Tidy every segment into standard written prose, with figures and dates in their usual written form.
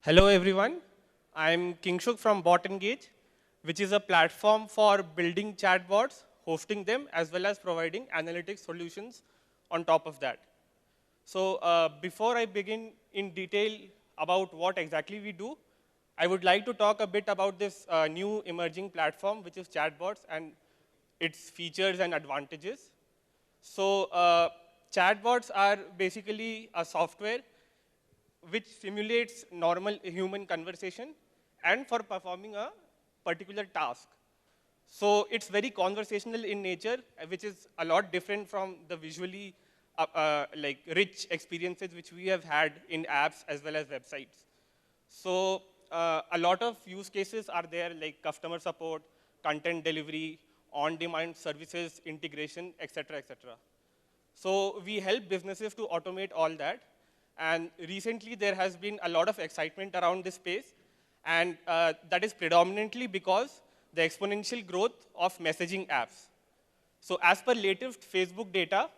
Hello everyone, I'm Kingshuk from Botengage, which is a platform for building chatbots, hosting them, as well as providing analytics solutions on top of that. So before I begin in detail about what exactly we do, I would like to talk a bit about this new emerging platform, which is chatbots and its features and advantages. So chatbots are basically a software which simulates normal human conversation and for performing a particular task. So it's very conversational in nature, which is a lot different from the visually like rich experiences which we have had in apps as well as websites. So a lot of use cases are there like customer support, content delivery, on-demand services, integration, etc., etc. So we help businesses to automate all that. And recently there has been a lot of excitement around this space. And that is predominantly because the exponential growth of messaging apps. So as per latest Facebook data,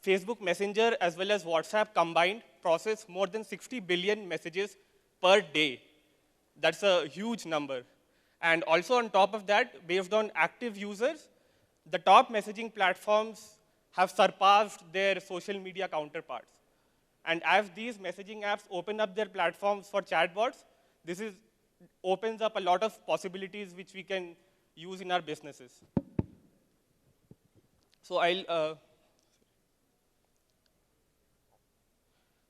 Facebook Messenger as well as WhatsApp combined process more than 60 billion messages per day. That's a huge number. And also on top of that, based on active users, the top messaging platforms have surpassed their social media counterparts. And as these messaging apps open up their platforms for chatbots, opens up a lot of possibilities which we can use in our businesses. So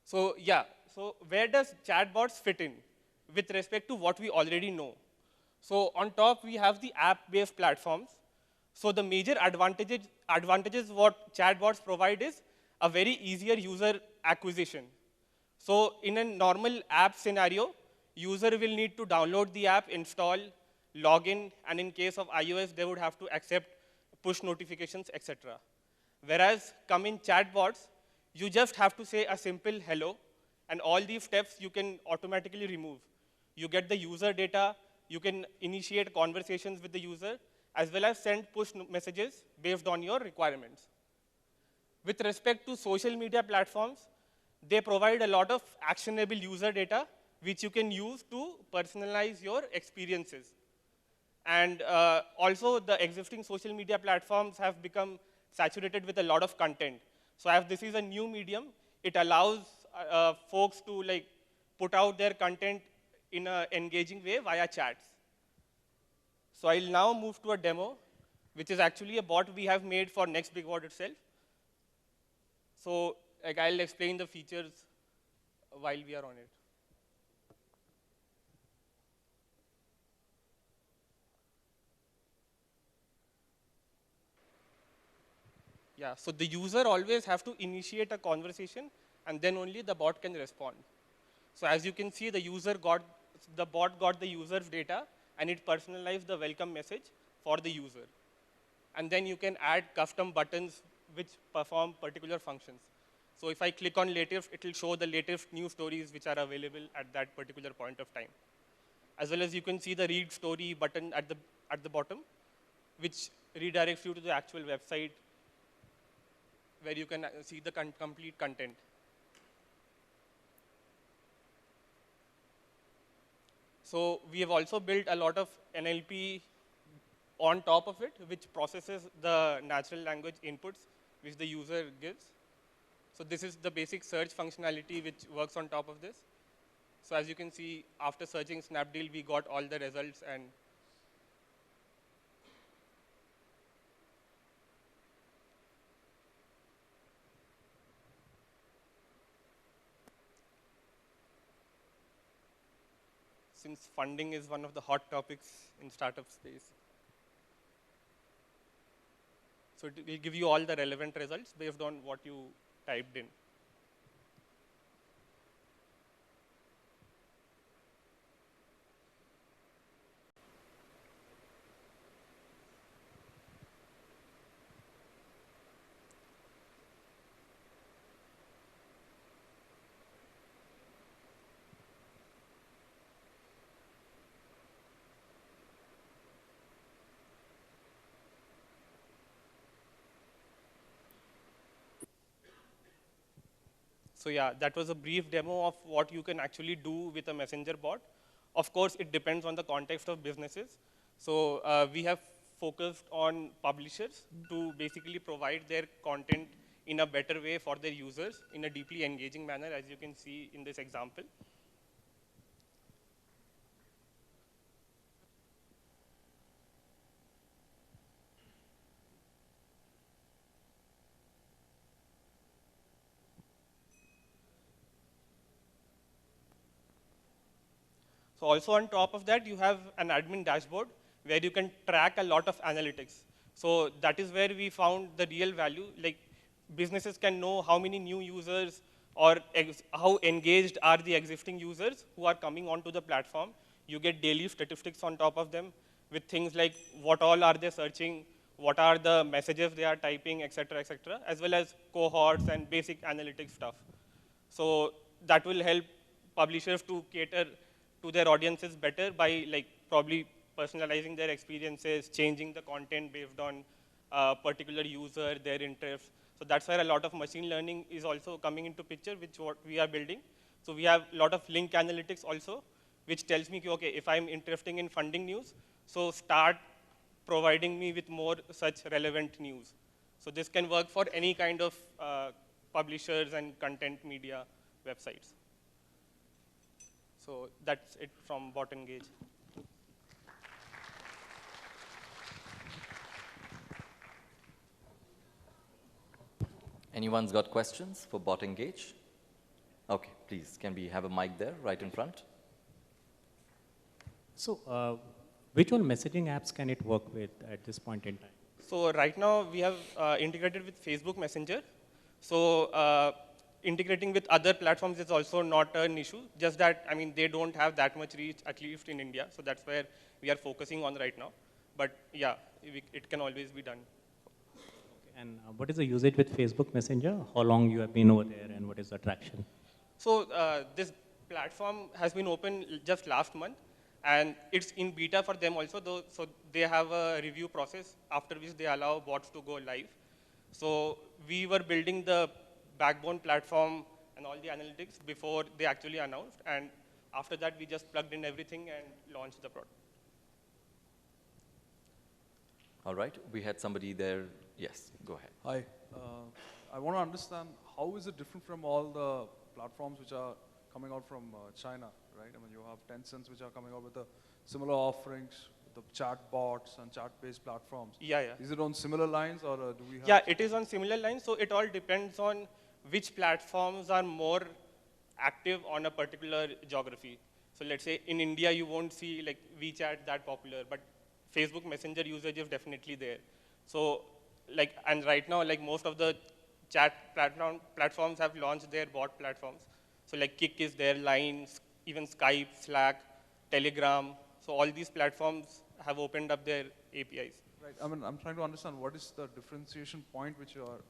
so where does chatbots fit in with respect to what we already know? So on top, we have the app-based platforms. So the major advantages what chatbots provide is a very easier user acquisition. So in a normal app scenario, user will need to download the app, install, log in, and in case of iOS, they would have to accept push notifications, etc. Whereas come in chatbots, you just have to say a simple hello, and all these steps you can automatically remove. You get the user data, you can initiate conversations with the user, as well as send push messages based on your requirements. With respect to social media platforms, they provide a lot of actionable user data which you can use to personalize your experiences. And also, the existing social media platforms have become saturated with a lot of content. So as this is a new medium, it allows folks to put out their content in an engaging way via chats. So I'll now move to a demo, which is actually a bot we have made for Next Big Word itself. So I'll explain the features while we are on it. Yeah, so the user always have to initiate a conversation, and then only the bot can respond. So as you can see, the bot got the user's data, and it personalized the welcome message for the user. And then you can add custom buttons which perform particular functions. So if I click on latest, it will show the latest news stories which are available at that particular point of time. As well as you can see the read story button at the bottom, which redirects you to the actual website where you can see the complete content. So we have also built a lot of NLP on top of it, which processes the natural language inputs which the user gives. So this is the basic search functionality which works on top of this. So as you can see, after searching Snapdeal, we got all the results. And since funding is one of the hot topics in startup space, so it will give you all the relevant results based on what you typed in. So yeah, that was a brief demo of what you can actually do with a messenger bot. Of course, it depends on the context of businesses. So we have focused on publishers to basically provide their content in a better way for their users in a deeply engaging manner, as you can see in this example. So also on top of that, you have an admin dashboard where you can track a lot of analytics. So that is where we found the real value. Like businesses can know how many new users or how engaged are the existing users who are coming onto the platform. You get daily statistics on top of them with things like what all are they searching, what are the messages they are typing, et cetera, as well as cohorts and basic analytics stuff. So that will help publishers to cater to their audiences better by like probably personalizing their experiences, changing the content based on a particular user, their interests. So that's where a lot of machine learning is also coming into picture, which what we are building. So we have a lot of link analytics also, which tells me, okay, if I'm interested in funding news, so start providing me with more such relevant news. So this can work for any kind of publishers and content media websites. So that's it from Botengage. Anyone's got questions for Botengage? Okay, please, can we have a mic there, right in front? So, which all messaging apps can it work with at this point in time? So right now we have integrated with Facebook Messenger. So integrating with other platforms is also not an issue. Just that, I mean, they don't have that much reach, at least in India. So that's where we are focusing on right now. But yeah, it can always be done. Okay. And what is the usage with Facebook Messenger? How long you have been over there, and what is the traction? So this platform has been open just last month, and it's in beta for them also, though, so they have a review process after which they allow bots to go live. So we were building the backbone platform and all the analytics before they actually announced, and after that we just plugged in everything and launched the product. All right, we had somebody there. Yes, go ahead. Hi, I want to understand how is it different from all the platforms which are coming out from China, right? I mean, you have Tencent which are coming out with similar offerings, the chat bots and chat-based platforms. Yeah, yeah. Is it on similar lines, or do we have? Yeah, it is on similar lines. So it all depends on which platforms are more active on a particular geography. So let's say in India, you won't see like WeChat that popular, but Facebook Messenger usage is definitely there. So like, and right now, like most of the chat platforms have launched their bot platforms. So like Kik is there, Line, even Skype, Slack, Telegram. So all these platforms have opened up their APIs. Right. I mean, I'm trying to understand what is the differentiation point which you are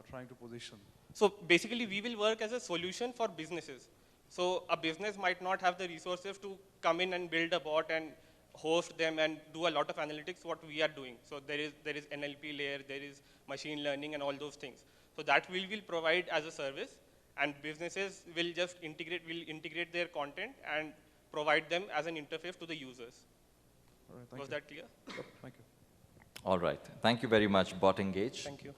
trying to position. So basically, we will work as a solution for businesses. So a business might not have the resources to come in and build a bot and host them and do a lot of analytics, what we are doing. So there is NLP layer, there is machine learning and all those things. So that we will provide as a service, and businesses will just integrate their content and provide them as an interface to the users. All right, thank Was you. that clear? Yep, thank you. All right, thank you very much, Botengage. Thank you.